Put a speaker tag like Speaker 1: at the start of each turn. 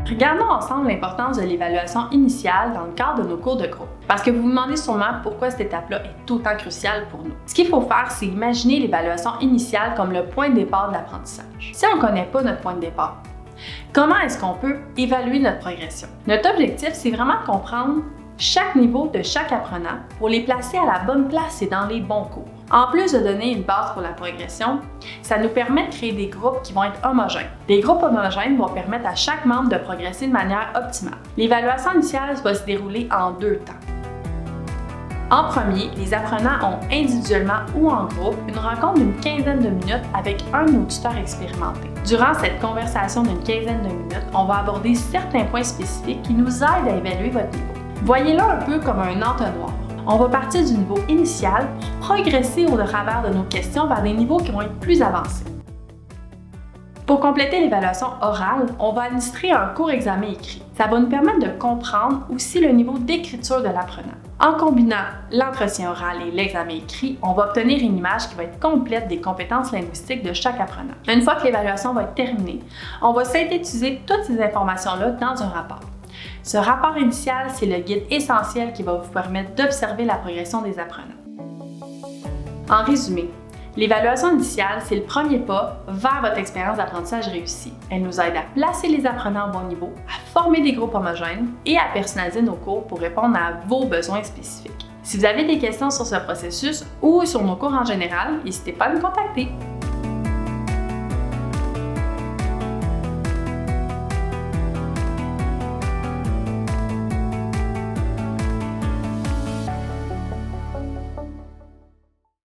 Speaker 1: Regardons ensemble l'importance de l'évaluation initiale dans le cadre de nos cours de groupe. Parce que vous vous demandez sûrement pourquoi cette étape-là est autant cruciale pour nous. Ce qu'il faut faire, c'est imaginer l'évaluation initiale comme le point de départ de l'apprentissage. Si on ne connaît pas notre point de départ, comment est-ce qu'on peut évaluer notre progression? Notre objectif, c'est vraiment de comprendre chaque niveau de chaque apprenant pour les placer à la bonne place et dans les bons cours. En plus de donner une base pour la progression, ça nous permet de créer des groupes qui vont être homogènes. Des groupes homogènes vont permettre à chaque membre de progresser de manière optimale. L'évaluation initiale va se dérouler en 2 temps. En premier, les apprenants ont individuellement ou en groupe une rencontre d'une quinzaine de minutes avec un auditeur expérimenté. Durant cette conversation d'une quinzaine de minutes, on va aborder certains points spécifiques qui nous aident à évaluer votre niveau. Voyez-le un peu comme un entonnoir. On va partir du niveau initial pour progresser au travers de nos questions vers des niveaux qui vont être plus avancés. Pour compléter l'évaluation orale, on va administrer un court examen écrit. Ça va nous permettre de comprendre aussi le niveau d'écriture de l'apprenant. En combinant l'entretien oral et l'examen écrit, on va obtenir une image qui va être complète des compétences linguistiques de chaque apprenant. Une fois que l'évaluation va être terminée, on va synthétiser toutes ces informations-là dans un rapport. Ce rapport initial, c'est le guide essentiel qui va vous permettre d'observer la progression des apprenants. En résumé, l'évaluation initiale, c'est le premier pas vers votre expérience d'apprentissage réussie. Elle nous aide à placer les apprenants au bon niveau, à former des groupes homogènes et à personnaliser nos cours pour répondre à vos besoins spécifiques. Si vous avez des questions sur ce processus ou sur nos cours en général, n'hésitez pas à nous contacter.